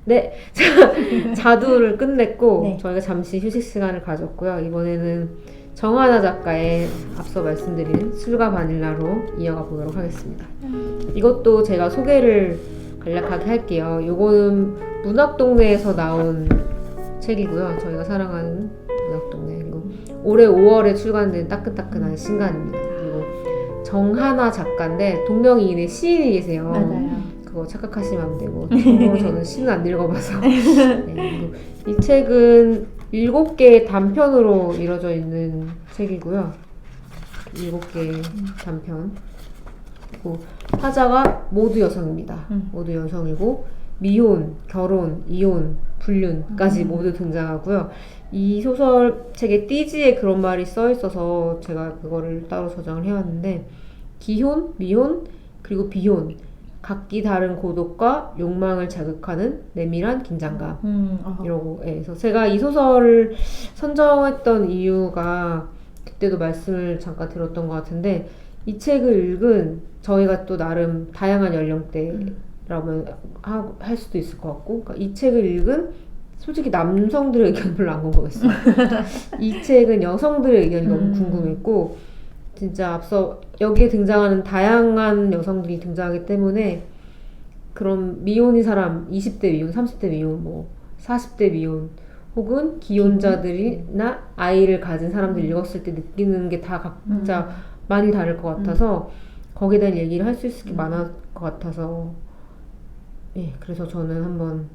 네, 자두를 끝냈고 네. 저희가 잠시 휴식 시간을 가졌고요. 이번에는 정하나 작가의 앞서 말씀드린 술과 바닐라로 이어가 보도록 하겠습니다. 이것도 제가 소개를 간략하게 할게요. 요거는 문학동네에서 나온 책이고요. 저희가 사랑하는 문학동네. 그리고 올해 5월에 출간된 따끈따끈한 신간입니다. 그리고 정하나 작가인데 동명이인의 시인이 계세요. 맞아요. 그거 착각하시면 안 되고 참고로 저는 시는 안 읽어봐서 네, 그리고 이 책은 7개의 단편으로 이루어져 있는 책이고요. 7개의 단편. 그리고 화자가 모두 여성입니다. 모두 여성이고 미혼, 결혼, 이혼, 불륜까지 모두 등장하고요. 이 소설책에 띠지에 그런 말이 써 있어서 제가 그거를 따로 저장을 해왔는데 기혼, 미혼, 그리고 비혼 각기 다른 고독과 욕망을 자극하는 내밀한 긴장감 이러고 그래서 제가 이 소설을 선정했던 이유가 그때도 말씀을 잠깐 들었던 것 같은데 이 책을 읽은 저희가 또 나름 다양한 연령대라면 할 수도 있을 것 같고 그러니까 이 책을 읽은 솔직히 남성들의 의견이 별로 안 궁금했어요. 이 책은 여성들의 의견이 너무 궁금했고 진짜 앞서 여기에 등장하는 다양한 여성들이 등장하기 때문에 그런 미혼인 사람 20대 미혼, 30대 미혼, 뭐 40대 미혼 혹은 기혼자들이나 아이를 가진 사람들이 읽었을 때 느끼는 게 다 각자 많이 다를 것 같아서 거기에 대한 얘기를 할 수 있을 게 많을 것 같아서 예, 그래서 저는 한번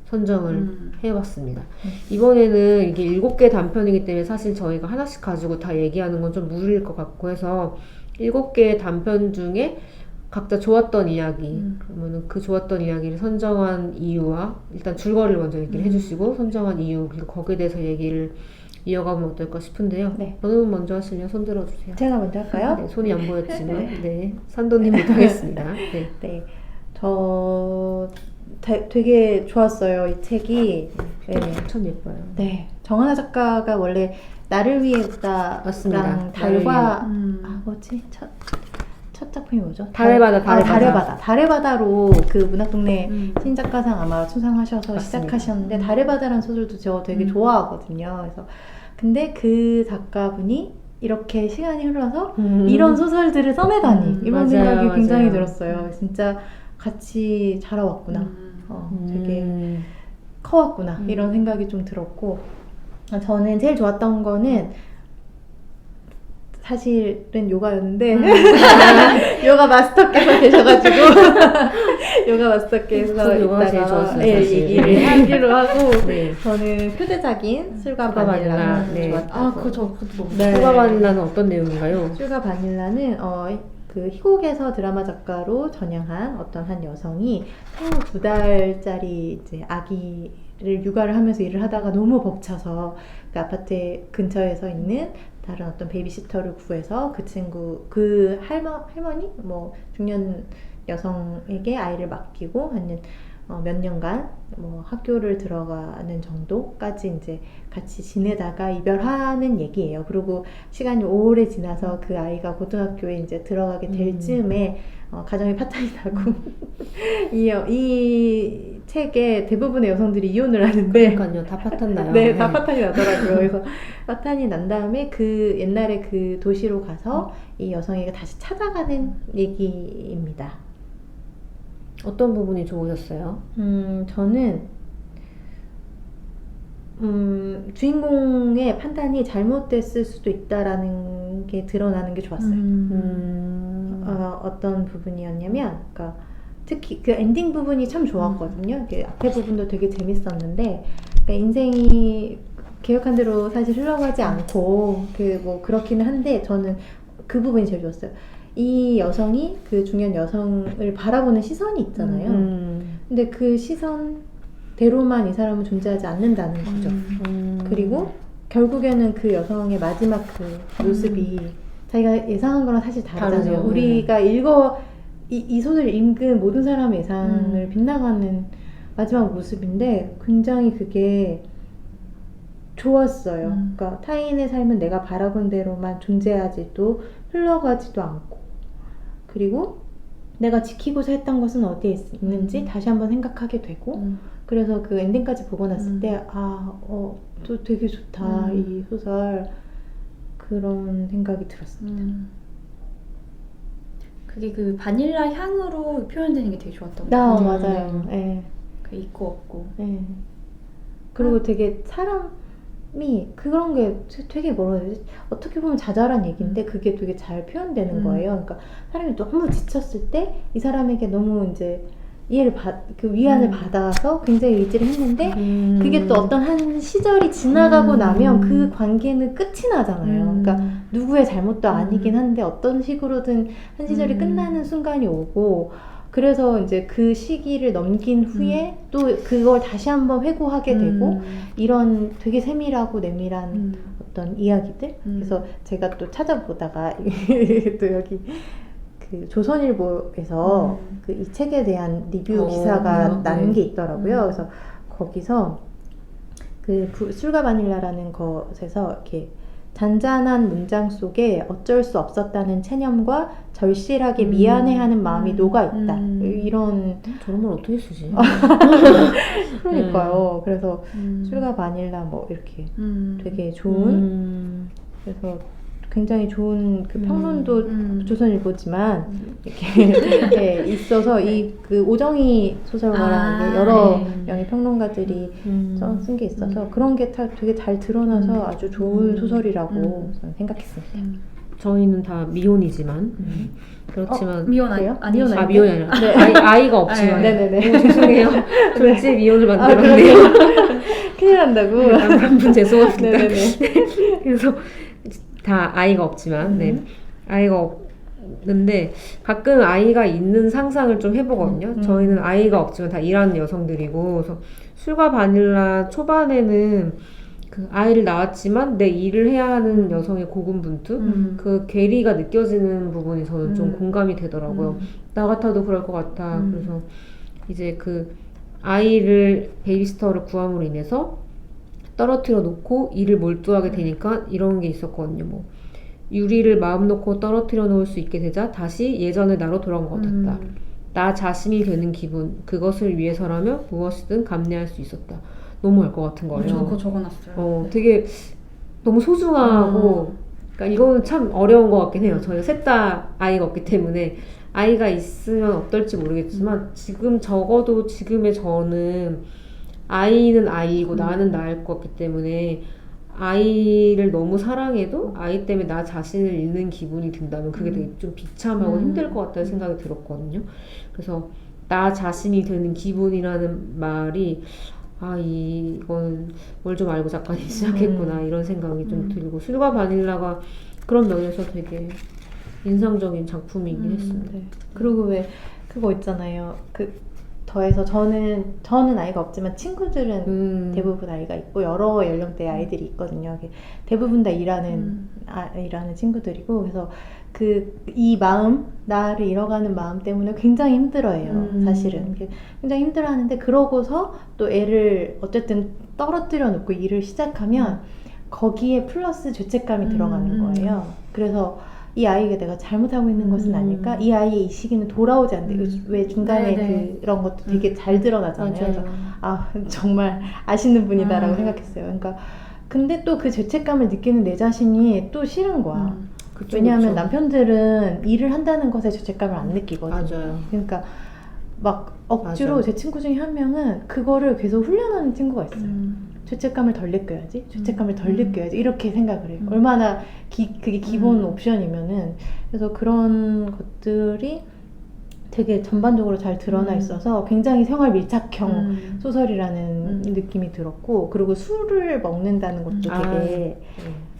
선정을 해봤습니다. 이번에는 이게 7개 단편이기 때문에 사실 저희가 하나씩 가지고 다 얘기하는 건 좀 무리일 것 같고 해서 7개의 단편 중에 각자 좋았던 이야기 그러면은 그 좋았던 이야기를 선정한 이유와 일단 줄거리를 먼저 얘기를 해주시고 선정한 이유 그리고 거기에 대해서 얘기를 이어가면 어떨까 싶은데요. 네. 어느 분 먼저 하실래요? 손 들어주세요. 제가 먼저 할까요? 네, 손이 안 보였지만 네, 산도님부터 하겠습니다. 네. 네. 저 되게 좋았어요. 이 책이. 네. 참 예뻐요. 네. 정하나 작가가 원래 나를 위해 웃다랑 맞습니다. 달과 뭐지? 첫 작품이 뭐죠? 달의 바다, 달의 바다. 달의 바다로 그 문학동네 신작가상 아마 수상하셔서 맞습니다. 시작하셨는데 달의 바다라는 소설도 저 되게 좋아하거든요. 그래서 근데 그 작가분이 이렇게 시간이 흘러서 이런 소설들을 써내다니 이런 맞아요, 생각이 굉장히 맞아요. 들었어요. 진짜 같이 자라왔구나. 되게 커왔구나. 이런 생각이 좀 들었고 저는 제일 좋았던 거는 사실은 요가였는데 요가 마스터께서 계셔가지고 요가 마스터께서 요가가 제일 좋았어요, 예, 사실. 얘기를 하기로 하고 네. 저는 표제작인 술과 술과 바닐라, 바닐라는 네. 좋았다고. 그것도 너무 네. 술과 바닐라는 어떤 내용인가요? 술과 바닐라는 그 희곡에서 드라마 작가로 전향한 어떤 한 여성이 생후 2달짜리 이제 아기를 육아를 하면서 일을 하다가 너무 벅차서 그 아파트 근처에서 있는 다른 어떤 베이비시터를 구해서 그 친구 그 할머니 뭐 중년 여성에게 아이를 맡기고 하는 몇 년간 뭐 학교를 들어가는 정도까지 이제 같이 지내다가 이별하는 얘기예요. 그리고 시간이 오래 지나서 그 아이가 고등학교에 이제 들어가게 될 즈음에 가정이 파탄이 나고 이 책에 대부분의 여성들이 이혼을 하는데 그러니까요, 다 파탄나요. 네, 다 파탄이 나더라고요. 그래서 파탄이 난 다음에 그 옛날에 그 도시로 가서 이 여성에게 다시 찾아가는 얘기입니다. 어떤 부분이 좋으셨어요? 저는 주인공의 판단이 잘못됐을 수도 있다라는 게 드러나는 게 좋았어요. 어떤 부분이었냐면, 그러니까 특히 그 엔딩 부분이 참 좋았거든요. 그 앞에 부분도 되게 재밌었는데, 그러니까 인생이 계획한 대로 사실 흘러가지 않고 뭐 그렇기는 한데 저는 그 부분이 제일 좋았어요. 이 여성이 그 중년 여성을 바라보는 시선이 있잖아요. 근데 그 시선대로만 이 사람은 존재하지 않는다는 거죠. 그리고 결국에는 그 여성의 마지막 그 모습이 자기가 예상한 거랑 사실 다르잖아요. 다르죠. 우리가 이 소설을 읽은 모든 사람의 예상을 빗나가는 마지막 모습인데 굉장히 그게 좋았어요. 그러니까 타인의 삶은 내가 바라본 대로만 존재하지도 흘러가지도 않고 그리고 내가 지키고자 했던 것은 어디에 있는지 다시 한번 생각하게 되고 그래서 그 엔딩까지 보고 났을 때 또 되게 좋다 이 소설 그런 생각이 들었습니다. 그게 그 바닐라 향으로 표현되는 게 되게 좋았던 것 나 같아요. 맞아요. 네. 그 있고 없고. 네. 그리고 되게 사람이 그런 게 되게 뭐라 해야 되지? 어떻게 보면 자잘한 얘기인데 그게 되게 잘 표현되는 거예요. 그러니까 사람이 너무 지쳤을 때 이 사람에게 너무 이제 그 위안을 받아서 굉장히 의지를 했는데 그게 또 어떤 한 시절이 지나가고 나면 그 관계는 끝이 나잖아요. 그러니까 누구의 잘못도 아니긴 한데 어떤 식으로든 한 시절이 끝나는 순간이 오고 그래서 이제 그 시기를 넘긴 후에 또 그걸 다시 한번 회고하게 되고 이런 되게 세밀하고 내밀한 어떤 이야기들 그래서 제가 또 찾아보다가 또 여기 그 조선일보에서 그 이 책에 대한 리뷰 기사가 난 게 있더라고요. 그래서 거기서 그 술과 바닐라라는 것에서 이렇게 잔잔한 문장 속에 어쩔 수 없었다는 체념과 절실하게 미안해하는 마음이 녹아 있다. 이런 저런 말 어떻게 쓰지? 그러니까요. 그래서 술과 바닐라 뭐 이렇게 되게 좋은 그래서 굉장히 좋은 그 평론도 조선일보지만 이렇게 네, 있어서 이 그 오정희 소설가라는 여러 명의 평론가들이 쓴 게 있어서 그런 게 되게 잘 드러나서 아주 좋은 소설이라고 저는 생각했습니다. 저희는 다 미혼이지만 그렇지만 미혼 그래요? 아니요? 아 미혼이 아니라 네. 아이가 없지만 네네네. 죄송해요. 졸지 미혼을 아, 만들었네요. 큰일 난다고. 남편분 죄송합니다. 네네네. 그래서 다 아이가 없지만 네. 아이가 없는데 가끔 아이가 있는 상상을 좀 해보거든요. 저희는 아이가 없지만 다 일하는 여성들이고 그래서 술과 바닐라 초반에는 그 아이를 낳았지만 내 일을 해야 하는 여성의 고군분투 그 괴리가 느껴지는 부분이 저는 좀 공감이 되더라고요. 나 같아도 그럴 것 같아. 그래서 이제 그 아이를 베이비시터를 구함으로 인해서 떨어뜨려 놓고 일을 몰두하게 되니까 이런 게 있었거든요. 뭐 유리를 마음 놓고 떨어뜨려 놓을 수 있게 되자 다시 예전의 나로 돌아온 것 같았다. 나 자신이 되는 기분, 그것을 위해서라면 무엇이든 감내할 수 있었다. 너무 알 것 같은 거예요. 저도 그거 적어놨어요. 되게 너무 소중하고 그러니까 이거는 참 어려운 것 같긴 해요. 저희가 셋 다 아이가 없기 때문에 아이가 있으면 어떨지 모르겠지만 지금 적어도 지금의 저는 아이는 아이고 나는 나일 것 같기 때문에 아이를 너무 사랑해도 아이 때문에 나 자신을 잃는 기분이 든다면 그게 되게 좀 비참하고 힘들 것 같다는 생각이 들었거든요. 그래서 나 자신이 되는 기분이라는 말이 이건 뭘 좀 알고 작가님 시작했구나 이런 생각이 좀 들고 술과 바닐라가 그런 면에서 되게 인상적인 작품이긴 했습니다. 네. 그리고 왜 그거 있잖아요. 더해서 저는 아이가 없지만 친구들은 대부분 아이가 있고 여러 연령대의 아이들이 있거든요. 대부분 다 일하는 친구들이고 그래서 이 마음 나를 잃어가는 마음 때문에 굉장히 힘들어해요. 사실은 굉장히 힘들어하는데 그러고서 또 애를 어쨌든 떨어뜨려 놓고 일을 시작하면 거기에 플러스 죄책감이 들어가는 거예요. 그래서 이 아이가 내가 잘못하고 있는 것은 아닐까? 이 아이의 이 시기는 돌아오지 않는데 왜 중간에 그런 것도 되게 잘 드러나잖아요. 그래서 정말 아시는 분이다라고 생각했어요. 그러니까 근데 또 그 죄책감을 느끼는 내 자신이 또 싫은 거야. 왜냐하면 남편들은 일을 한다는 것에 죄책감을 안 느끼거든요. 맞아요. 그러니까 막 억지로 맞아. 제 친구 중에 한 명은 그거를 계속 훈련하는 친구가 있어요. 죄책감을 덜 느껴야지, 죄책감을 덜 느껴야지 이렇게 생각을 해요. 얼마나 그게 기본 옵션이면은 그래서 그런 것들이 되게 전반적으로 잘 드러나 있어서 굉장히 생활 밀착형 소설이라는 느낌이 들었고 그리고 술을 먹는다는 것도 되게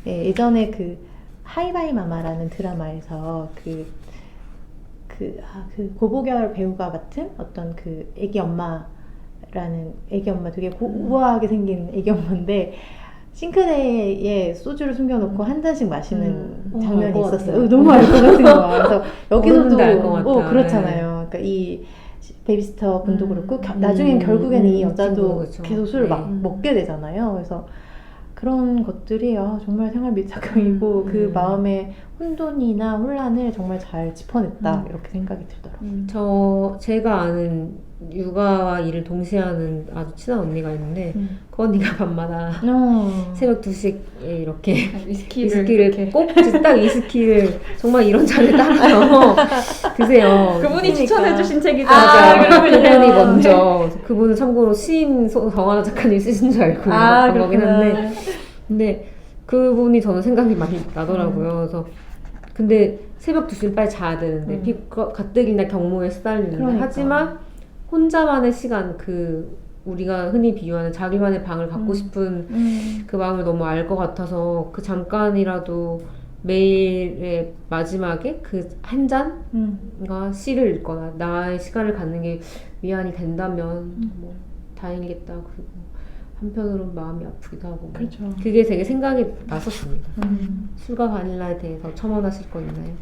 예전에 그 하이바이 마마라는 드라마에서 그 고보결 배우가 맡은 어떤 그 애기 엄마 되게 우아하게 생긴 애기 엄마인데 싱크대에 소주를 숨겨놓고 한 잔씩 마시는 장면이 있었어요. 너무 알 것 같은 거야. 그래서 여기서도 알 것 같다. 그렇잖아요. 그러니까 이 베이비시터 분도 그렇고 나중엔 결국에는 이 여자도 그렇죠. 계속 술을 막 먹게 되잖아요. 그래서 그런 것들이 정말 생활 밀착형이고 그 마음에 혼돈이나 혼란을 정말 잘 짚어냈다 이렇게 생각이 들더라고요. 제가 아는 육아와 일을 동시에 하는 아주 친한 언니가 있는데 그 언니가 밤마다 새벽 2시에 이렇게 위스키를 꼭 딱 위스키를 정말 이런 잔에 따라서 드세요. 그분이 추천해주신 책이죠. 그분이 먼저. 그분은 참고로 시인 정하나 작가님 쓰신 줄 알고 간 거긴 한데, 근데 그분이 저는 생각이 많이 나더라고요. 그래서 근데 새벽 2시면 빨리 자야 되는데 가뜩이나 경무에 시달리는데 그러니까. 하지만 혼자만의 시간, 우리가 흔히 비유하는 자기만의 방을 갖고 싶은 그 마음을 너무 알 것 같아서 그 잠깐이라도 매일의 마지막에 그 한 잔과 시를 읽거나 나의 시간을 갖는 게 위안이 된다면 뭐 다행이겠다. 그리고 한편으로는 마음이 아프기도 하고 그렇죠. 그게 되게 생각이 났었습니다. 술과 바닐라에 대해서 첨언하실 거 있나요?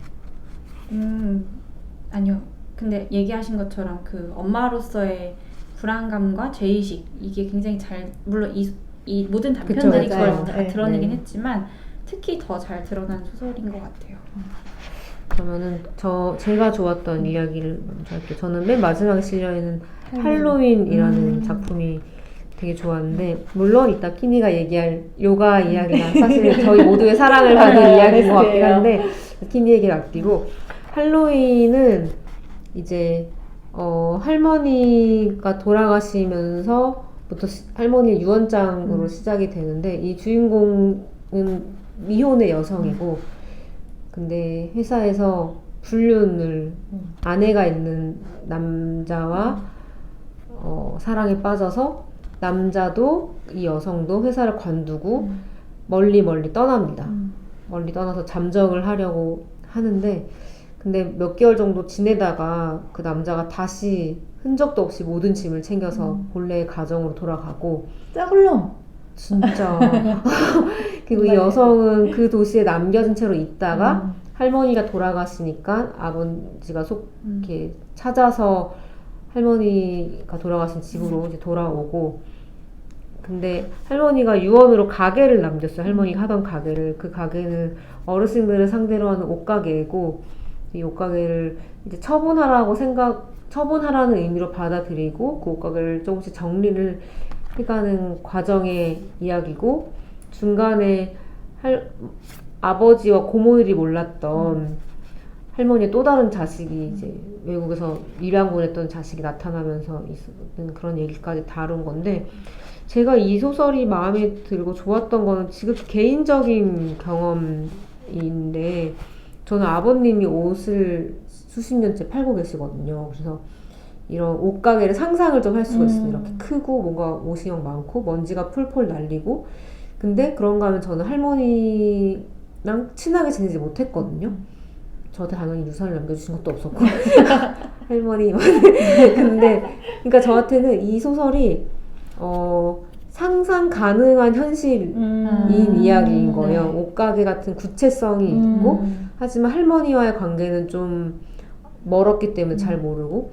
아니요. 근데 얘기하신 것처럼 그 엄마로서의 불안감과 죄의식 이게 굉장히 잘, 물론 이 모든 단편들이 그쵸, 그걸 맞아요. 다 네, 드러내긴 네. 했지만 특히 더 잘 드러난 소설인 것 같아요. 그러면은 제가 좋았던 이야기를 먼저 할게요. 저는 맨 마지막에 실려있는 할로윈이라는 작품이 되게 좋았는데, 물론 이따 키니가 얘기할 요가 이야기가 사실 저희 모두의 사랑을 받은 이야기인 것 같긴 한데 키니 얘기를 아끼고, 할로윈은 이제 할머니가 돌아가시면서부터 할머니의 유언장으로 시작이 되는데, 이 주인공은 미혼의 여성이고 근데 회사에서 불륜을 아내가 있는 남자와 사랑에 빠져서 남자도 이 여성도 회사를 관두고 멀리 떠납니다. 멀리 떠나서 잠적을 하려고 하는데, 근데 몇 개월 정도 지내다가 그 남자가 다시 흔적도 없이 모든 짐을 챙겨서 본래의 가정으로 돌아가고, 짜글렁. 진짜 그리고 이 여성은 그 도시에 남겨진 채로 있다가 할머니가 돌아가시니까 아버지가 이렇게 찾아서 할머니가 돌아가신 집으로 이제 돌아오고, 근데 할머니가 유언으로 가게를 남겼어요. 할머니가 하던 가게를. 그 가게는 어르신들을 상대로 하는 옷가게고, 이 옷가게를 이제 처분하라는 의미로 받아들이고 그 옷가게를 조금씩 정리를 해가는 과정의 이야기고, 중간에 아버지와 고모들이 몰랐던 할머니의 또 다른 자식이 이제 외국에서 입양 보냈던 자식이 나타나면서 있었던 그런 얘기까지 다룬 건데, 제가 이 소설이 마음에 들고 좋았던 거는 지극히 개인적인 경험인데, 저는 아버님이 옷을 수십 년째 팔고 계시거든요. 그래서 이런 옷가게를 상상을 좀 할 수가 있어요. 이렇게 크고 뭔가 옷이 영 많고 먼지가 풀풀 날리고. 근데 그런가 하면 저는 할머니랑 친하게 지내지 못했거든요. 저한테 당연히 유산을 남겨주신 것도 없었고 할머니만. 근데 그러니까 저한테는 이 소설이 상상 가능한 현실인 이야기인 거예요. 옷가게 같은 구체성이 있고, 하지만 할머니와의 관계는 좀 멀었기 때문에 잘 모르고,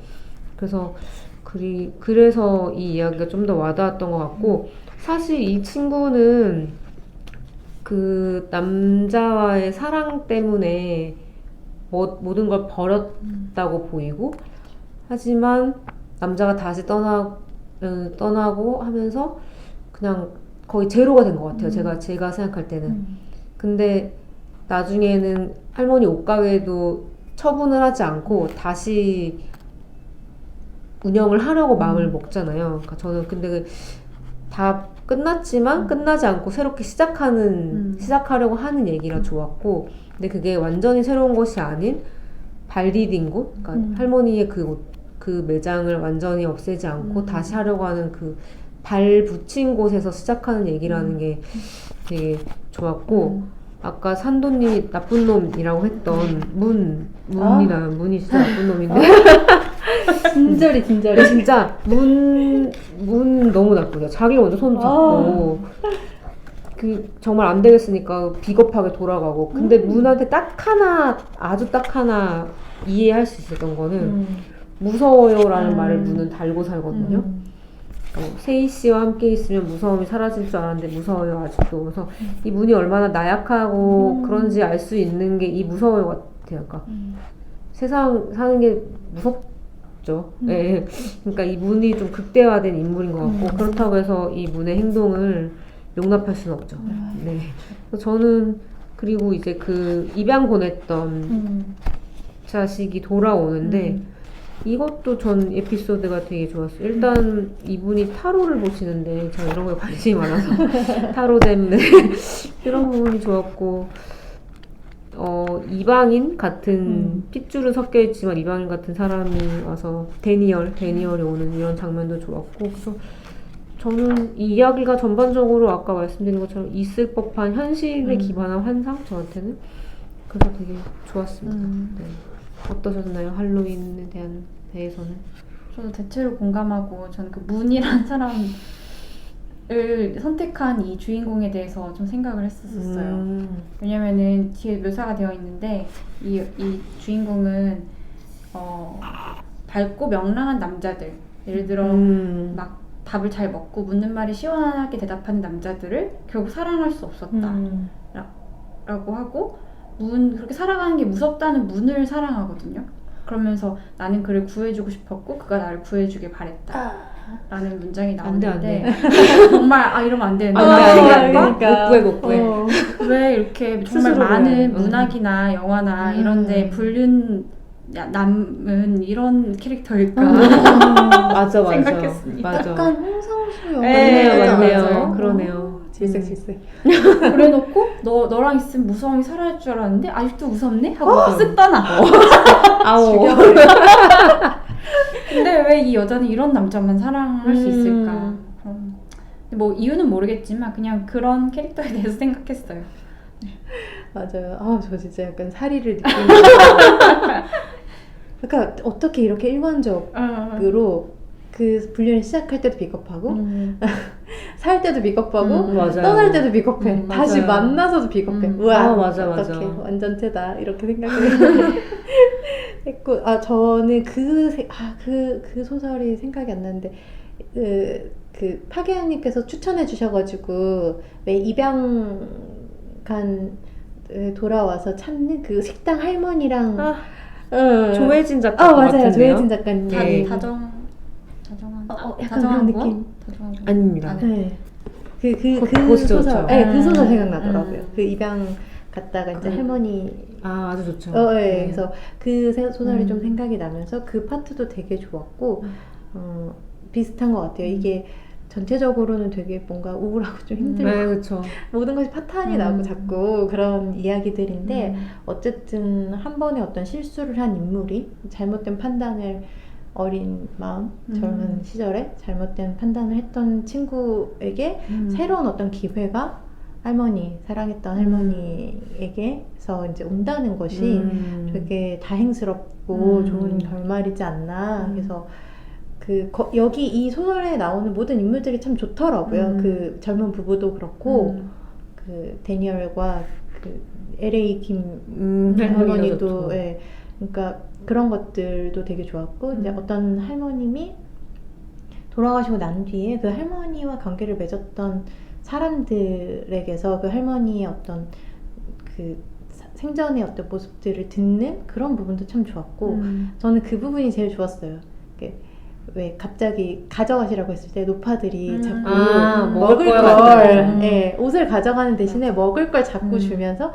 그래서 이 이야기가 좀 더 와닿았던 것 같고, 사실 이 친구는 그 남자와의 사랑 때문에 모든 걸 버렸다고 보이고, 하지만 남자가 다시 떠나고 하면서 그냥 거의 제로가 된 것 같아요. 제가 생각할 때는. 근데 나중에는 할머니 옷가게도 처분을 하지 않고 다시 운영을 하려고 마음을 먹잖아요. 그러니까 저는 근데 다 끝났지만 끝나지 않고 새롭게 시작하려고 하는 얘기가 좋았고, 근데 그게 완전히 새로운 것이 아닌 발 디딘 곳, 그러니까 할머니의 그 매장을 완전히 없애지 않고 다시 하려고 하는 그 발 붙인 곳에서 시작하는 얘기라는 게 되게 좋았고, 아까 산도님이 나쁜 놈이라고 했던 문이 진짜 나쁜 놈인데 진절이 진짜 문 너무 나쁘죠. 자기가 먼저 손 잡고 정말 안 되겠으니까 비겁하게 돌아가고. 근데 문한테 아주 딱 하나 이해할 수 있었던 거는 무서워요라는 말을 문은 달고 살거든요. 세희 씨와 함께 있으면 무서움이 사라질 줄 알았는데 무서워요 아직도. 그래서 이 문이 얼마나 나약하고 그런지 알 수 있는 게 이 무서워요 같아요. 그러니까 세상 사는 게 무섭죠. 네. 그러니까 이 문이 좀 극대화된 인물인 것 같고 그렇다고 해서 이 문의 행동을 용납할 수는 없죠. 네. 그래서 저는 그리고 이제 그 입양 보냈던 자식이 돌아오는데 이것도 전 에피소드가 되게 좋았어요. 일단 이분이 타로를 보시는데 제가 이런 거에 관심이 많아서 타로 때문에 이런 부분이 좋았고 이방인 같은 핏줄은 섞여 있지만 이방인 같은 사람이 와서 데니얼이 오는 이런 장면도 좋았고 그래서 저는 이 이야기가 전반적으로 아까 말씀드린 것처럼 있을 법한 현실에 기반한 환상 저한테는 그래서 되게 좋았습니다. 네. 어떠셨나요? 할로윈에 대해서는? 저도 대체로 공감하고 저는 그 문이란 사람을 선택한 이 주인공에 대해서 좀 생각을 했었어요. 왜냐면은 뒤에 묘사가 되어 있는데 이 주인공은 밝고 명랑한 남자들, 예를 들어 막 밥을 잘 먹고 묻는 말이 시원하게 대답하는 남자들을 결국 사랑할 수 없었다 라고 하고 그렇게 살아가는 게 무섭다는 문을 사랑하거든요. 그러면서 나는 그를 구해주고 싶었고 그가 나를 구해주길 바랬다 라는 문장이 나오는데 정말 이러면 안 되는데 그러니까. 못 구해 왜 이렇게 정말 많은 문학이나 영화나 이런데 남은 이런 캐릭터일까 맞아 생각했습니다. 맞아. 약간 홍상수 영화 맞네요. 그러네요. 질색. 그래놓고 너랑 있으면 무서움이 사라질 줄 알았는데 아직도 무섭네? 하고 쓱 떠나. 아오. 근데 왜 이 여자는 이런 남자만 사랑할 수 있을까? 뭐 이유는 모르겠지만 그냥 그런 캐릭터에 대해서 생각했어요. 맞아요. 저 진짜 약간 사리를 느끼는 그러니까 어떻게 이렇게 일관적으로 그 분류를 시작할 때도 비겁하고 살 때도 비겁하고 떠날 때도 비겁해. 다시 만나서도 비겁해. 우와, 맞아. 어떡해. 완전 태다 이렇게 생각을 했고 저는 그 소설이 생각이 안 나는데 그 파괴현님께서 추천해 주셔가지고 왜 입양간 돌아와서 찾는 그 식당 할머니랑 조혜진 작가 맞아요. 같은데요? 조혜진 작가님 다정한 약간 그런 느낌? 아닙니다. 네. 그 보시죠, 소설, 그렇죠? 그 소설 생각나더라고요. 그 입양 갔다가 이제 할머니, 아주 좋죠. 네. 그래서 그 소설이 좀 생각이 나면서 그 파트도 되게 좋았고, 비슷한 것 같아요. 이게 전체적으로는 되게 뭔가 우울하고 좀 힘들고, 네, 그렇죠. 모든 것이 파탄이 나고 자꾸 그런 이야기들인데, 어쨌든 한 번의 어떤 실수를 한 인물이 잘못된 판단을 어린 마음, 젊은 시절에 잘못된 판단을 했던 친구에게 새로운 어떤 기회가 사랑했던 할머니에게서 이제 온다는 것이 되게 다행스럽고 좋은 결말이지 않나. 그래서 여기 이 소설에 나오는 모든 인물들이 참 좋더라고요. 그 젊은 부부도 그렇고, 그 데니얼과 그 LA 김 할머니도, 예. 그러니까 그런 것들도 되게 좋았고 이제 어떤 할머님이 돌아가시고 난 뒤에 그 할머니와 관계를 맺었던 사람들에게서 그 할머니의 어떤 그 생전의 어떤 모습들을 듣는 그런 부분도 참 좋았고 저는 그 부분이 제일 좋았어요. 왜 갑자기 가져가시라고 했을 때 노파들이 자꾸 먹을 걸 옷을 가져가는 대신에 먹을 걸 자꾸 주면서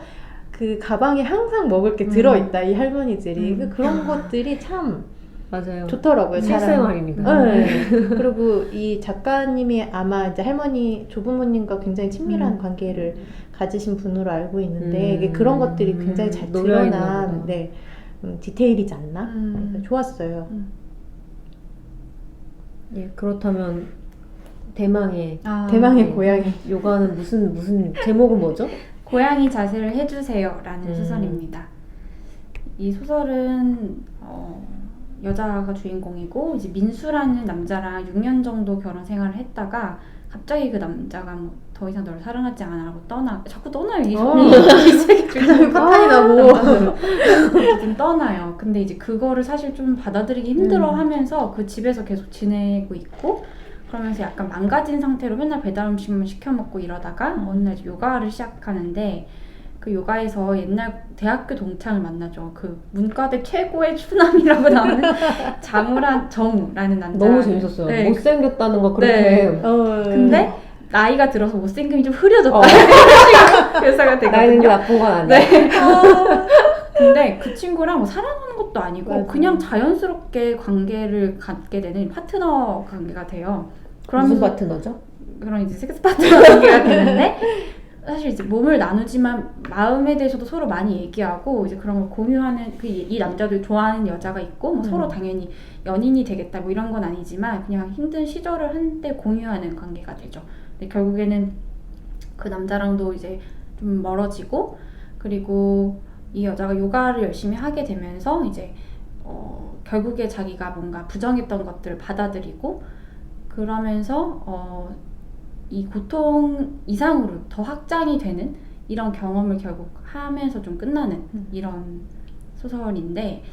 그 가방에 항상 먹을 게 들어있다 이 할머니들이 그런 것들이 참 맞아요. 좋더라고요. 실생활입니다. 네. 그리고 이 작가님이 아마 이제 조부모님과 굉장히 친밀한 관계를 가지신 분으로 알고 있는데 이게 그런 것들이 굉장히 잘 드러난 디테일이지 않나? 좋았어요. 예, 그렇다면 대망의 고양이 요가는 무슨 제목은 뭐죠? 고양이 자세를 해주세요 라는 소설입니다. 이 소설은 여자가 주인공이고 이제 민수라는 남자랑 6년 정도 결혼 생활을 했다가 갑자기 그 남자가 뭐 더 이상 널 사랑하지 않아 라고 자꾸 떠나요. 이 책이 파탄이 나고 어쨌든 떠나요. 근데 이제 그거를 사실 좀 받아들이기 힘들어 하면서 그 집에서 계속 지내고 있고 그러면서 약간 망가진 상태로 맨날 배달 음식만 시켜 먹고 이러다가 어느 날 이제 요가를 시작하는데 그 요가에서 옛날 대학교 동창을 만나죠. 그 문과대 최고의 추남이라고 나오는 장우란 정우라는 남자. 너무 재밌었어요. 네. 못생겼다는 거 그렇게. 네. 근데 근데 나이가 들어서 못생김이 좀 흐려졌다. 묘사가 나이는 게 되거든요. 나쁜 건 아니야. 네. 근데 그 친구랑 뭐 사랑하는 것도 아니고 맞아. 그냥 자연스럽게 관계를 갖게 되는 파트너 관계가 돼요. 무슨 그러면서 파트너죠? 그런 이제 섹스 파트너 관계가 되는데 사실 이제 몸을 나누지만 마음에 대해서도 서로 많이 얘기하고 이제 그런 걸 공유하는 이 남자도 좋아하는 여자가 있고 뭐 서로 당연히 연인이 되겠다 뭐 이런 건 아니지만 그냥 힘든 시절을 한때 공유하는 관계가 되죠. 근데 결국에는 그 남자랑도 이제 좀 멀어지고 그리고 이 여자가 요가를 열심히 하게 되면서 이제 결국에 자기가 뭔가 부정했던 것들을 받아들이고 그러면서 이 고통 이상으로 더 확장이 되는 이런 경험을 결국 하면서 좀 끝나는 이런 소설인데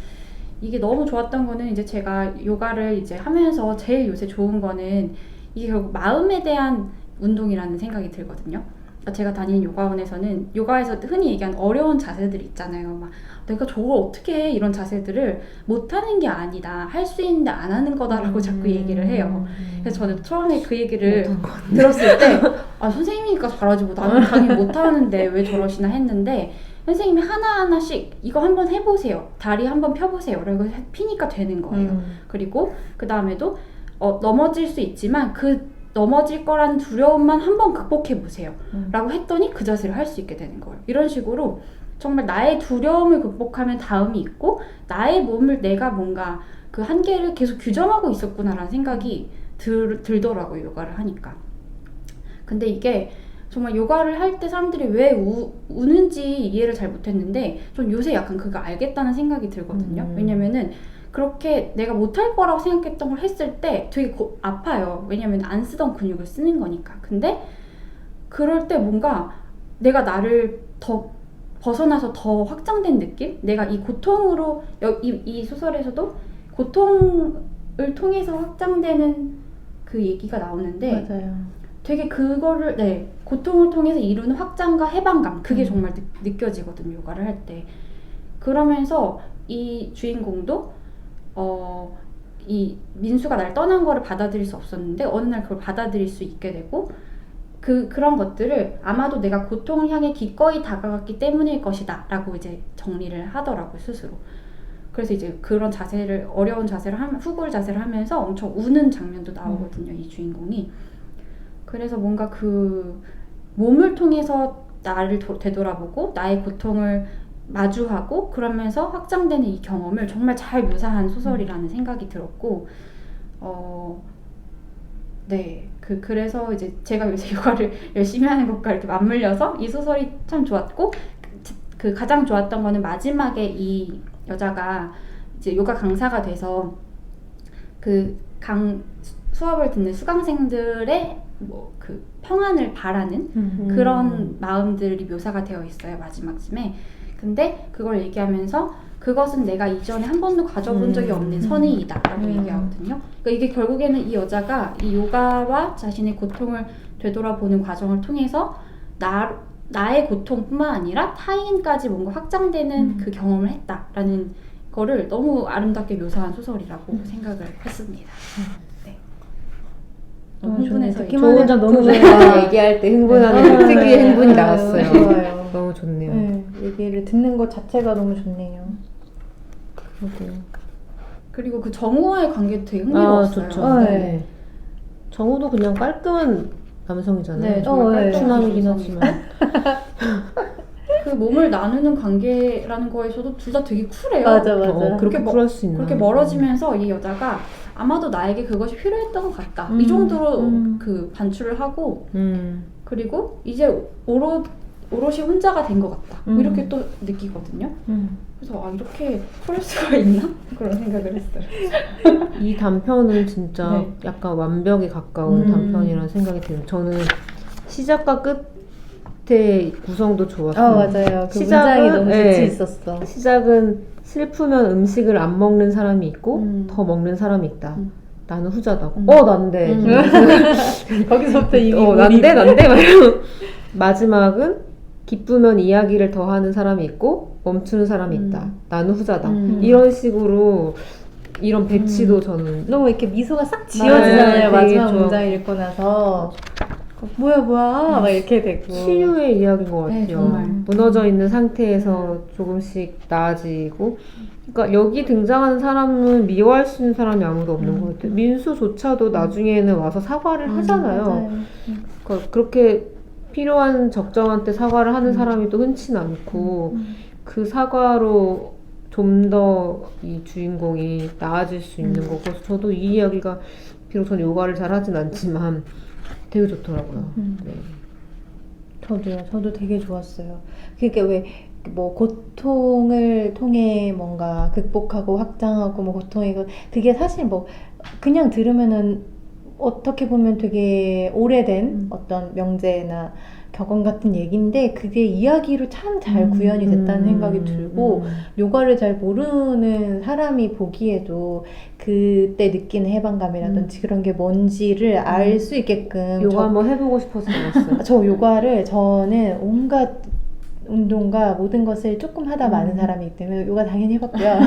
이게 너무 좋았던 거는 이제 제가 요가를 이제 하면서 제일 요새 좋은 거는 이게 결국 마음에 대한 운동이라는 생각이 들거든요. 그러니까 제가 다니는 요가원에서는 요가에서 흔히 얘기하는 어려운 자세들 있잖아요. 막 내가 저걸 어떻게 해 이런 자세들을 못하는 게 아니다. 할 수 있는데 안 하는 거다라고 자꾸 얘기를 해요. 그래서 저는 처음에 그 얘기를 들었을 때 선생님이니까 잘하지 뭐 나는 당연히 못하는데 왜 저러시나 했는데 선생님이 하나하나씩 이거 한번 해보세요. 다리 한번 펴보세요. 라고 피니까 되는 거예요. 그리고 그 다음에도 넘어질 수 있지만 그 넘어질 거라는 두려움만 한번 극복해보세요. 라고 했더니 그 자세를 할 수 있게 되는 거예요. 이런 식으로 정말 나의 두려움을 극복하면 다음이 있고 나의 몸을 내가 뭔가 그 한계를 계속 규정하고 있었구나라는 생각이 들더라고요. 요가를 하니까. 근데 이게 정말 요가를 할 때 사람들이 왜 우는지 이해를 잘 못했는데 전 요새 약간 그거 알겠다는 생각이 들거든요. 왜냐면은 그렇게 내가 못할 거라고 생각했던 걸 했을 때 되게 아파요. 왜냐면 안 쓰던 근육을 쓰는 거니까. 근데 그럴 때 뭔가 내가 나를 더 벗어나서 더 확장된 느낌? 내가 이 고통으로 이 소설에서도 고통을 통해서 확장되는 그 얘기가 나오는데 맞아요. 되게 그거를 고통을 통해서 이루는 확장과 해방감 그게 정말 느껴지거든요. 요가를 할 때. 그러면서 이 주인공도 이 민수가 날 떠난 거를 받아들일 수 없었는데 어느 날 그걸 받아들일 수 있게 되고 그런 것들을 아마도 내가 고통을 향해 기꺼이 다가갔기 때문일 것이다 라고 이제 정리를 하더라고요, 스스로. 그래서 이제 그런 자세를 어려운 자세를 후굴 자세를 하면서 엄청 우는 장면도 나오거든요, 이 주인공이. 그래서 뭔가 그 몸을 통해서 나를 되돌아보고 나의 고통을 마주하고 그러면서 확장되는 이 경험을 정말 잘 묘사한 소설이라는 생각이 들었고 그래서 이제 제가 요새 요가를 열심히 하는 것과 이렇게 맞물려서 이 소설이 참 좋았고 그 가장 좋았던 거는 마지막에 이 여자가 이제 요가 강사가 돼서 그 수업을 듣는 수강생들의 뭐 그 평안을 바라는 그런 마음들이 묘사가 되어 있어요, 마지막쯤에. 근데 그걸 얘기하면서 그것은 내가 이전에 한 번도 가져본 적이 없는 선의이다 라고 얘기하거든요. 그러니까 이게 결국에는 이 여자가 이 요가와 자신의 고통을 되돌아보는 과정을 통해서 나의 고통뿐만 아니라 타인까지 뭔가 확장되는 그 경험을 했다라는 거를 너무 아름답게 묘사한 소설이라고 생각을 했습니다. 네. 너무 흥분해서 좋은 너무 작품을 얘기할 때 흥분하는 그 특유의 흥분이 나왔어요. 좋아요. 너무 좋네요. 네, 얘기를 듣는 것 자체가 너무 좋네요. 그리고 그 정우와의 관계도 되게 흥미로웠어요. 좋죠. 네. 정우도 그냥 깔끔한 남성이잖아요. 네, 정말 깔끔한 추남이긴 남성이고. 하지만. 그 몸을 나누는 관계라는 거에서도 둘 다 되게 쿨해요. 맞아. 그렇게 쿨할 수 있나. 그렇게 멀어지면서 이 여자가 아마도 나에게 그것이 필요했던 것 같다. 이 정도로 그 반출을 하고 그리고 이제 오롯이 혼자가 된 것 같다. 이렇게 또 느끼거든요. 그래서 이렇게 쿨할 수가 있나? 그런 생각을 했어요. 이 단편은 진짜 네. 약간 완벽에 가까운 단편이라는 생각이 들어요. 저는 시작과 끝의 구성도 좋았어요. 맞아요. 그 문장이 너무 재치 있었어. 시작은 슬프면 음식을 안 먹는 사람이 있고 더 먹는 사람이 있다. 나는 후자다고. 음. 난데. 거기서부터 이미 난데 막 이러고. 마지막은 기쁘면 이야기를 더 하는 사람이 있고 멈추는 사람이 있다. 나는 후자다. 이런 식으로 이런 배치도 저는 너무 이렇게 미소가 싹 지워지잖아요. 되게 마지막 좋아. 문장 읽고 나서 뭐야 막 이렇게 되고 치유의 이야기인 것 같아요. 네, 정말. 무너져 있는 상태에서 조금씩 나아지고. 그러니까 여기 등장하는 사람은 미워할 수 있는 사람이 아무도 없는 것 같아요. 민수조차도 나중에는 와서 사과를 하잖아요. 맞아요. 그러니까 그렇게 필요한 적정한 때 사과를 하는 사람이 또 흔치는 않고 그 사과로 좀 더 이 주인공이 나아질 수 있는 거고 저도 이 이야기가 비록 저는 요가를 잘 하진 않지만 되게 좋더라고요. 네. 저도 되게 좋았어요. 그러니까 왜 뭐 고통을 통해 뭔가 극복하고 확장하고 뭐 고통이고 그게 사실 뭐 그냥 들으면은 어떻게 보면 되게 오래된 어떤 명제나 격언 같은 얘기인데 그게 이야기로 참 잘 구현이 됐다는 생각이 들고 요가를 잘 모르는 사람이 보기에도 그때 느끼는 해방감이라든지 그런 게 뭔지를 알 수 있게끔 요가 한번 해보고 싶어서 나왔어요. 저 요가를 저는 온갖 운동과 모든 것을 조금 하다 많은 사람이기 때문에 요가 당연히 해봤고요.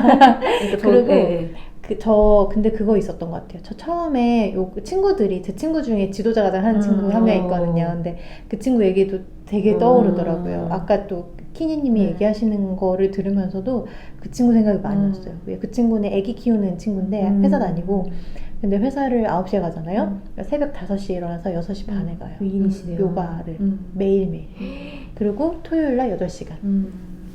그러니까 그리고 근데 그거 있었던 것 같아요. 저 처음에 친구들이 제 친구 중에 지도자 과정 하는 친구가 한 명 있거든요. 근데 그 친구 얘기도 되게 떠오르더라고요. 아까 또 키니님이 얘기하시는 거를 들으면서도 그 친구 생각이 많이 났어요. 왜 그 친구는 애기 키우는 친구인데 회사 다니고 근데 회사를 9시에 가잖아요. 그러니까 새벽 5시에 일어나서 6시 반에 가요. 위인이시네요. 요가를 매일매일. 그리고 토요일날 8시간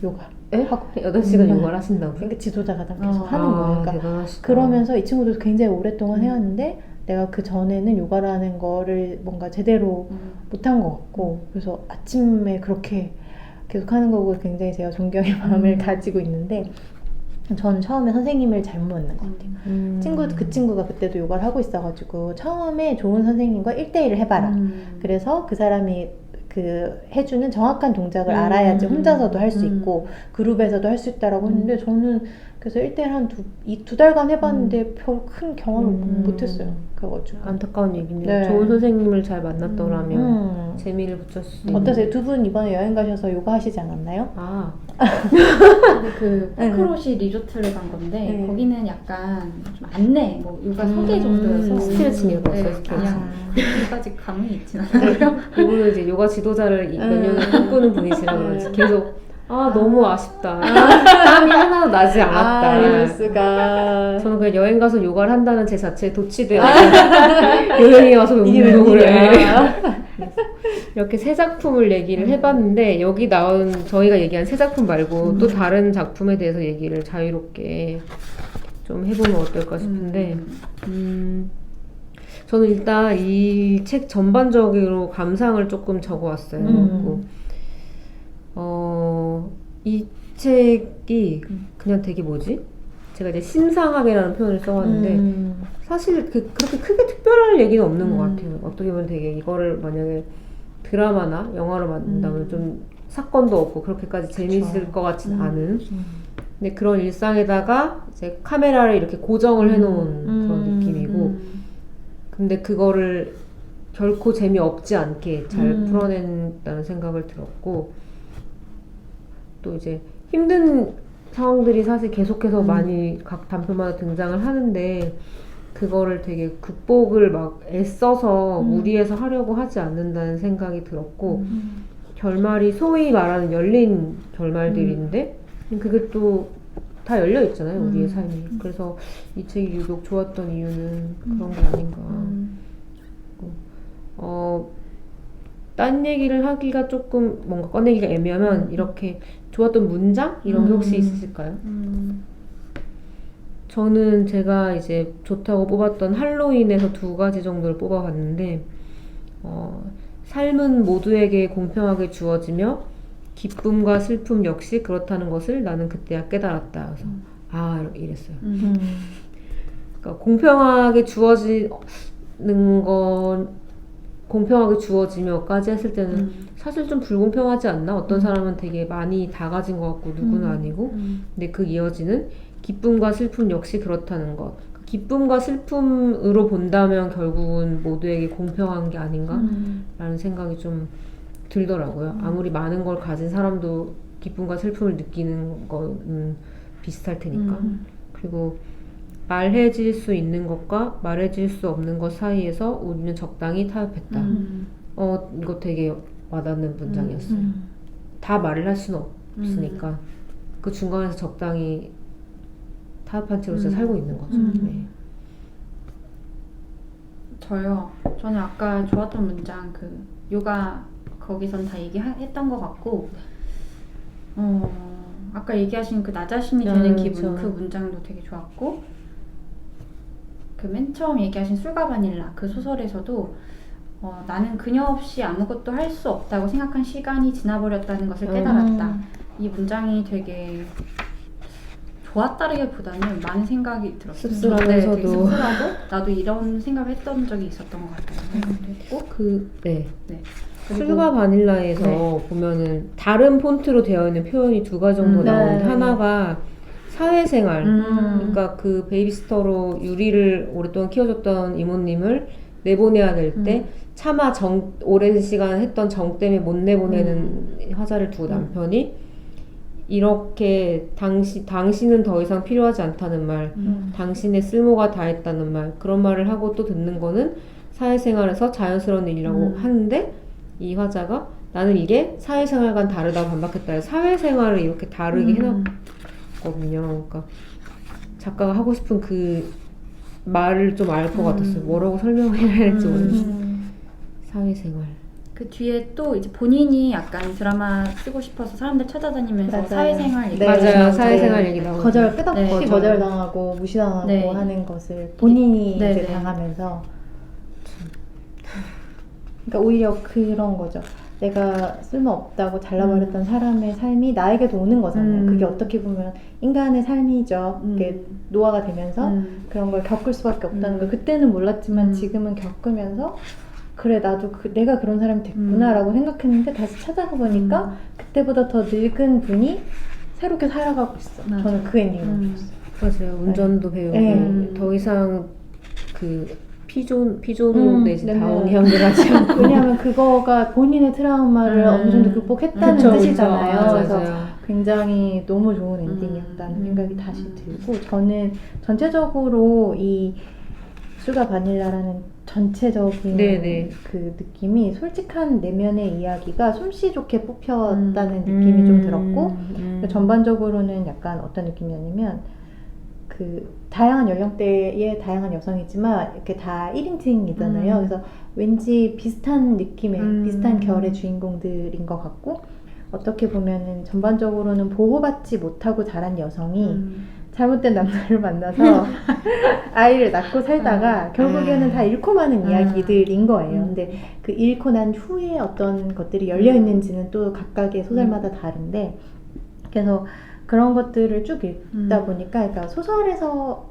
요가 하고 8시간 요가를 하신다고요? 그러니까 지도자가 계속 하는 거예요. 그러니까 대단하시다. 그러면서 이 친구도 굉장히 오랫동안 해왔는데 내가 그 전에는 요가라는 거를 뭔가 제대로 못한 것 같고 그래서 아침에 그렇게 계속 하는 거고 굉장히 제가 존경의 마음을 가지고 있는데 저는 처음에 선생님을 잘못 만난 것 같아요. 그 친구가 그때도 요가를 하고 있어가지고 처음에 좋은 선생님과 1대1을 해봐라. 그래서 그 사람이 그 해주는 정확한 동작을 알아야지 혼자서도 할 수 있고 그룹에서도 할 수 있다라고 했는데 저는 그래서 1대1 한 두 달간 해봤는데 별 큰 경험을 못했어요. 그래가지고 안타까운 얘기네요. 네. 좋은 선생님을 잘 만났더라면 재미를 붙였을 수 있는. 어떠세요? 두 분 이번에 여행 가셔서 요가 하시지 않았나요? 근데 그 네. 파크로시 리조트를 간 건데 네. 거기는 약간 좀 안내, 뭐 요가 소개 정도여서 스트레칭이라고 네, 했어요. 스트레칭. 그냥 그렇게까지 감이 있진 않아요. 이분은 이제 요가 지도자를 몇 년을 꿈꾸는 분이시라 그런지 계속 너무 아쉽다. 땀이 하나도 나지 않았다. 이럴 수가. 저는 그냥 여행 가서 요가를 한다는 제 자체에 도취되어 여행에 와서 이게 운동을 해. 웬일이야. 이렇게 세 작품을 얘기를 해봤는데 여기 나온 저희가 얘기한 세 작품 말고 또 다른 작품에 대해서 얘기를 자유롭게 좀 해보면 어떨까 싶은데 저는 일단 이 책 전반적으로 감상을 조금 적어왔어요. 이 책이 그냥 되게 제가 이제 심상하게라는 표현을 써왔는데 사실 그렇게 크게 특별할 얘기는 없는 것 같아요. 어떻게 보면 되게 이거를 만약에 드라마나 영화로 만든다면 좀 사건도 없고 그렇게까지 재밌을 것 같진 않은 근데 그런 일상에다가 이제 카메라를 이렇게 고정을 해놓은 그런 느낌이고 근데 그거를 결코 재미없지 않게 잘 풀어낸다는 생각을 들었고 또 이제 힘든 상황들이 사실 계속해서 많이 각 단편마다 등장을 하는데 그거를 되게 극복을 막 애써서 무리해서 하려고 하지 않는다는 생각이 들었고 결말이 소위 말하는 열린 결말들인데 그게 또 다 열려 있잖아요 우리의 삶이. 그래서 이 책이 유독 좋았던 이유는 그런 게 아닌가. 딴 얘기를 하기가 조금 뭔가 꺼내기가 애매하면 이렇게 좋았던 문장 이런 게 혹시 있으실까요? 저는 제가 이제 좋다고 뽑았던 할로윈에서 2가지 정도를 뽑아봤는데 삶은 모두에게 공평하게 주어지며 기쁨과 슬픔 역시 그렇다는 것을 나는 그때야 깨달았다. 그래서 이랬어요. 그러니까 공평하게 주어지는 건 공평하게 주어지며까지 했을 때는 사실 좀 불공평하지 않나? 어떤 사람은 되게 많이 다 가진 것 같고 누구는 아니고 근데 그 이어지는 기쁨과 슬픔 역시 그렇다는 것. 기쁨과 슬픔으로 본다면 결국은 모두에게 공평한 게 아닌가? 라는 생각이 좀 들더라고요. 아무리 많은 걸 가진 사람도 기쁨과 슬픔을 느끼는 건 비슷할 테니까. 그리고 말해질 수 있는 것과 말해질 수 없는 것 사이에서 우리는 적당히 타협했다. 이거 되게 와닿는 문장이었어요. 다 말을 할 수는 없으니까 그 중간에서 적당히 타협한 채로 진짜 살고 있는 거죠. 네. 저는 아까 좋았던 문장 그 요가 거기선 다 얘기했던 것 같고 아까 얘기하신 그 나 자신이 되는 기분 그 문장도 되게 좋았고 그 맨 처음 얘기하신 술과 바닐라 그 소설에서도 나는 그녀 없이 아무것도 할 수 없다고 생각한 시간이 지나버렸다는 것을 깨달았다. 이 문장이 되게 좋았다기보다는 많은 생각이 들었어요. 씁쓸하면서도. 되게 씁쓸하고 나도 이런 생각을 했던 적이 있었던 것 같다는 생각도 했고 네. 그리고 술과 바닐라에서 보면은 다른 폰트로 되어 있는 표현이 두 가지 정도 나오는데 하나가 사회생활 그러니까 그 베이비시터로 유리를 오랫동안 키워줬던 이모님을 내보내야 될 때 차마 오랜 시간 했던 정 때문에 못 내보내는 화자를 두고 남편이 이렇게 당신은 더 이상 필요하지 않다는 말 당신의 쓸모가 다했다는 말 그런 말을 하고 또 듣는 거는 사회생활에서 자연스러운 일이라고 하는데 이 화자가 나는 이게 사회생활과는 다르다고 반박했다. 사회생활을 이렇게 다르게 해놨거든요. 그러니까 작가가 하고 싶은 그 말을 좀 알 것 같았어요. 뭐라고 설명해야 할지 모르겠어요. 사회생활. 그 뒤에 또 이제 본인이 약간 드라마 쓰고 싶어서 사람들 찾아다니면서 맞아요. 사회생활 얘기 맞아요. 사회생활 얘기 나오고 끝없이 거절당하고 무시당하고 하는 것을 본인이 이제 당하면서 그러니까 오히려 그런 거죠. 내가 쓸모없다고 잘라버렸던 사람의 삶이 나에게도 오는 거잖아요. 그게 어떻게 보면 인간의 삶이죠. 그게 노화가 되면서 그런 걸 겪을 수밖에 없다는 걸 그때는 몰랐지만 지금은 겪으면서 그래 나도 내가 그런 사람이 됐구나 라고 생각했는데 다시 찾아가 보니까 그때보다 더 늙은 분이 새롭게 살아가고 있어. 저는 그 엔딩이 너무 좋았어요. 맞아요. 운전도 배우고 더 이상 그 피존으로 내지 다운향을 하지 않고 왜냐하면 그거가 본인의 트라우마를 어느 정도 극복했다는 뜻이잖아요. 그래서 굉장히 너무 좋은 엔딩이었다는 생각이 다시 들고 저는 전체적으로 이 술과 바닐라라는 전체적인 그 느낌이 솔직한 내면의 이야기가 솜씨 좋게 뽑혔다는 느낌이 좀 들었고 전반적으로는 약간 어떤 느낌이었냐면 그 다양한 연령대의 다양한 여성이지만 이렇게 다 1인칭이잖아요. 그래서 왠지 비슷한 느낌의 비슷한 결의 주인공들인 것 같고 어떻게 보면은 전반적으로는 보호받지 못하고 자란 여성이 잘못된 남자를 만나서 아이를 낳고 살다가 결국에는 다 잃고 마는 이야기들인 거예요. 근데 그 잃고 난 후에 어떤 것들이 열려 있는지는 또 각각의 소설마다 다른데 그래서 그런 것들을 쭉 읽다 보니까 그러니까 소설에서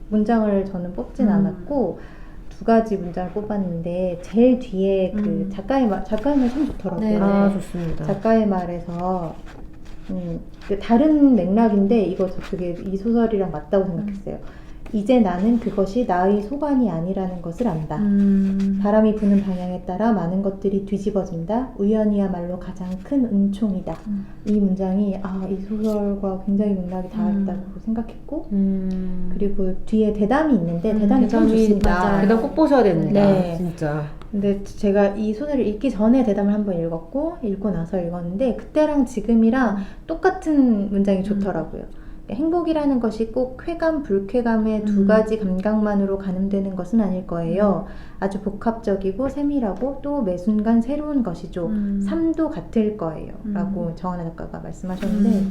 문장을 저는 뽑진 않았고 두 가지 문장을 뽑았는데 제일 뒤에 그 작가의 말 참 좋더라고요. 아 좋습니다. 작가의 말에서 다른 맥락인데 이거 되게 이 소설이랑 맞다고 생각했어요. 이제 나는 그것이 나의 소관이 아니라는 것을 안다. 바람이 부는 방향에 따라 많은 것들이 뒤집어진다. 우연이야말로 가장 큰 은총이다. 이 문장이 이 소설과 굉장히 맥락이 닿았다고 생각했고 그리고 뒤에 대담이 있는데 대담이 참 좋습니다. 대담 꼭 보셔야 됩니다. 네. 진짜. 근데 제가 이 소설을 읽기 전에 대담을 한번 읽었고 읽고 나서 읽었는데 그때랑 지금이랑 똑같은 문장이 좋더라고요. 행복이라는 것이 꼭 쾌감, 불쾌감의 두 가지 감각만으로 가늠되는 것은 아닐 거예요. 아주 복합적이고 세밀하고 또 매 순간 새로운 것이죠. 삶도 같을 거예요. 라고 정하나 작가가 말씀하셨는데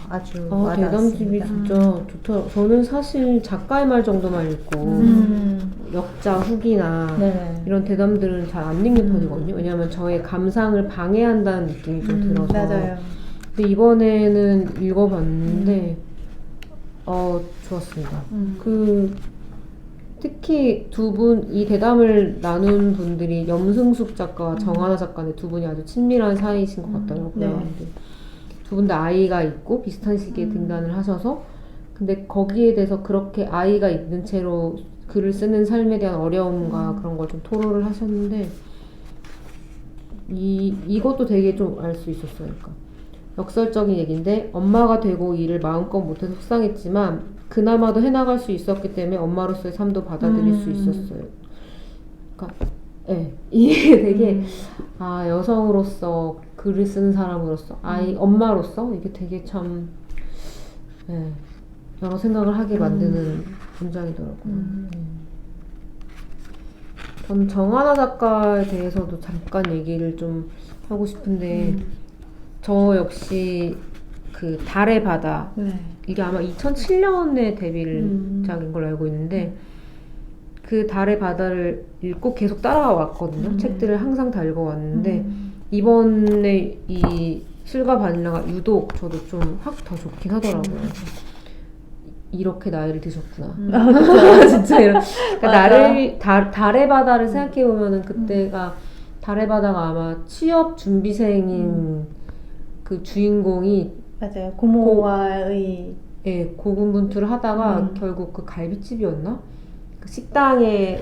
아주 대담집이 와닿았습니다. 진짜 좋더라고요. 저는 사실 작가의 말 정도만 읽고 역자, 후기나 이런 대담들은 잘 안 읽는 편이거든요. 왜냐하면 저의 감상을 방해한다는 느낌이 좀 들어서. 맞아요. 근데 이번에는 읽어봤는데 좋았습니다. 특히 두 분, 이 대담을 나눈 분들이 염승숙 작가와 정하나 작가인데 두 분이 아주 친밀한 사이이신 것 같더라고요. 두 분 다 아이가 있고 비슷한 시기에 등단을 하셔서 근데 거기에 대해서 그렇게 아이가 있는 채로 글을 쓰는 삶에 대한 어려움과 그런 걸 좀 토로를 하셨는데 이것도 되게 좀 알 수 있었어요. 그러니까 역설적인 얘기인데 엄마가 되고 일을 마음껏 못해서 속상했지만 그나마도 해나갈 수 있었기 때문에 엄마로서의 삶도 받아들일 수 있었어요. 그러니까 이게 되게 여성으로서 글을 쓰는 사람으로서 엄마로서 이게 되게 참 여러 생각을 하게 만드는 문장이더라고요. 전 정하나 작가에 대해서도 잠깐 얘기를 좀 하고 싶은데 저 역시 그 달의 바다 이게 아마 2007년에 데뷔작인 걸로 알고 있는데 그 달의 바다를 읽고 계속 따라왔거든요. 책들을 항상 달궈왔는데 이번에 이 실과 바닐라가 유독 저도 좀 확 더 좋긴 하더라고요. 이렇게 나이를 드셨구나. 진짜 이런. 그러니까 달의 바다를 생각해 보면은 그때가 달의 바다가 아마 취업 준비생인 그 주인공이 맞아요. 고모와의 고군분투를 하다가 결국 그 갈비집이었나? 그 식당에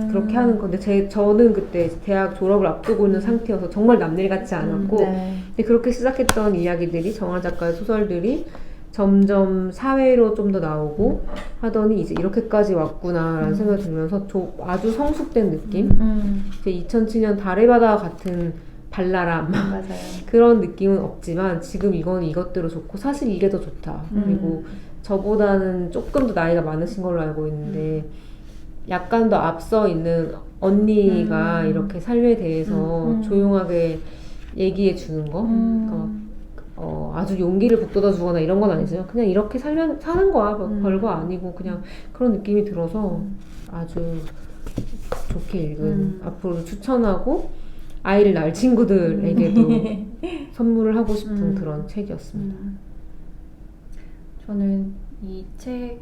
그렇게 하는 건데 저는 그때 대학 졸업을 앞두고 있는 상태여서 정말 남일 같지 않았고 근데 그렇게 시작했던 이야기들이 정한 작가의 소설들이 점점 사회로 좀 더 나오고 하더니 이제 이렇게까지 왔구나라는 생각이 들면서 아주 성숙된 느낌? 2007년 달의 바다 같은 발랄함 맞아요. 그런 느낌은 없지만 지금 이건 이것대로 좋고 사실 이게 더 좋다. 그리고 저보다는 조금 더 나이가 많으신 걸로 알고 있는데 약간 더 앞서 있는 언니가 이렇게 삶에 대해서 조용하게 얘기해 주는 거 그러니까 아주 용기를 북돋아 주거나 이런 건 아니지만 그냥 이렇게 사는 거야. 별거 아니고 그냥 그런 느낌이 들어서 아주 좋게 읽은 앞으로 추천하고 아이를 낳을 친구들에게도 선물을 하고 싶은 그런 책이었습니다. 저는 이 책의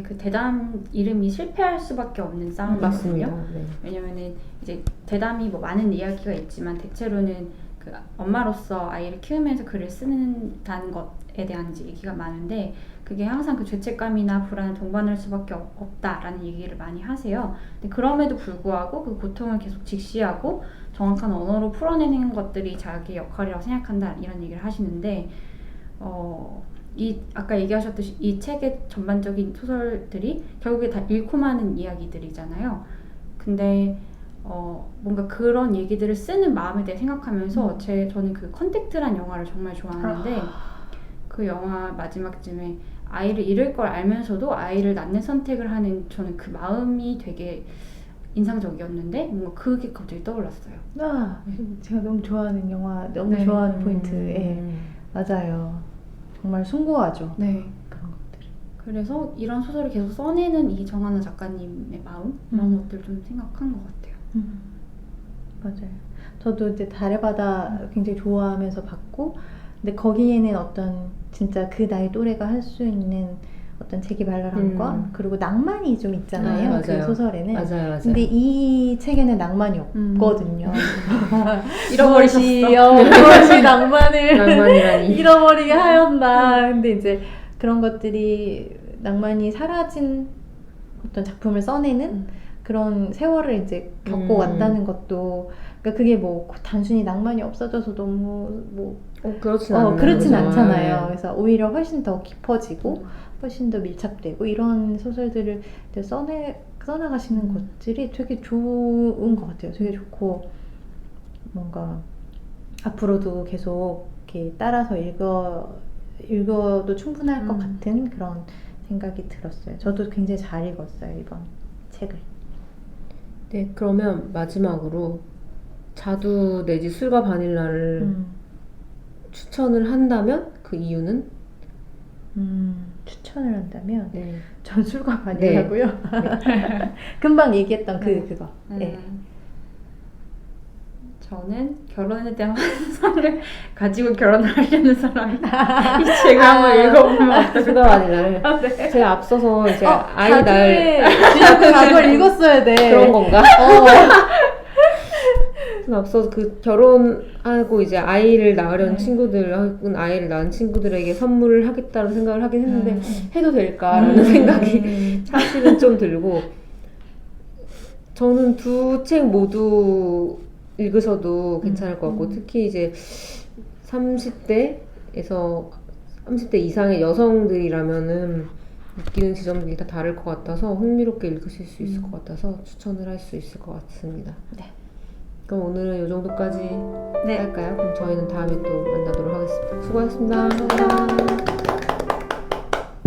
그 대담 이름이 실패할 수밖에 없는 싸움이거든요. 맞습니다. 네. 왜냐면은 이제 대담이 뭐 많은 이야기가 있지만 대체로는 그 엄마로서 아이를 키우면서 글을 쓰는다는 것에 대한 이제 얘기가 많은데 그게 항상 그 죄책감이나 불안을 동반할 수밖에 없다라는 얘기를 많이 하세요. 근데 그럼에도 불구하고 그 고통을 계속 직시하고 정확한 언어로 풀어내는 것들이 자기 역할이라고 생각한다 이런 얘기를 하시는데 아까 얘기하셨듯이 이 책의 전반적인 소설들이 결국에 다 잃고 마는 이야기들이잖아요. 근데 뭔가 그런 얘기들을 쓰는 마음에 대해 생각하면서 저는 그 컨택트란 영화를 정말 좋아하는데 그 영화 마지막쯤에 아이를 잃을 걸 알면서도 아이를 낳는 선택을 하는 저는 그 마음이 되게 인상적이었는데 뭔가 그게 갑자기 떠올랐어요. 제가 너무 좋아하는 영화, 너무 좋아하는 포인트. 맞아요. 정말 숭고하죠. 네. 그런 것들이. 그래서 이런 소설을 계속 써내는 이 정하나 작가님의 마음 이런 것들 좀 생각한 것 같아요. 맞아요. 저도 이제 달의 바다 굉장히 좋아하면서 봤고, 근데 거기에는 어떤 진짜 그 나이 또래가 할 수 있는 어떤 재기 발랄함과 그리고 낭만이 좀 있잖아요. 그 소설에는. 맞아요. 근데 이 책에는 낭만이 없거든요. 잃어버리셨어. 무엇이 낭만이라니. 음. 잃어버리게 하였나. 근데 이제 그런 것들이 낭만이 사라진 어떤 작품을 써내는 그런 세월을 이제 겪고 왔다는 것도, 그러니까 그게 뭐 단순히 낭만이 없어져서 너무 뭐 그렇진 않잖아요. 그래서 오히려 훨씬 더 깊어지고 훨씬 더 밀착되고 이런 소설들을 이제 써나가시는 것들이 되게 좋은 것 같아요. 되게 좋고 뭔가 앞으로도 계속 이렇게 따라서 읽어도 충분할 것 같은 그런 생각이 들었어요. 저도 굉장히 잘 읽었어요, 이번 책을. 네, 그러면 마지막으로 자두 내지 술과 바닐라를 추천을 한다면 그 이유는? 추천을 한다면 네. 전 술과 바닐라고요. 네. 금방 얘기했던 그거. 네. 저는 결혼에 대한 환상을 가지고 결혼을 하려는 사람이 이 책을 한번 읽어보면 어떨까? 술과 바닐라를 제가 앞서서 이제 아이 날 그걸 읽었어야 돼. 그런 건가? 앞서 그 결혼하고 이제 아이를 낳으려는 네. 친구들, 혹은 아이를 낳은 친구들에게 선물을 하겠다는 생각을 하긴 했는데 해도 될까라는 음. 생각이 사실은 좀 들고, 저는 두 책 모두 읽으셔도 괜찮을 것 같고, 특히 이제 30대에서 30대 이상의 여성들이라면은 느끼는 지점들이 다 다를 것 같아서 흥미롭게 읽으실 수 있을 것 같아서 추천을 할 수 있을 것 같습니다. 네. 그럼 오늘은 이 정도까지 네. 할까요? 그럼 저희는 다음에 또 만나도록 하겠습니다. 수고하셨습니다. 감사합니다.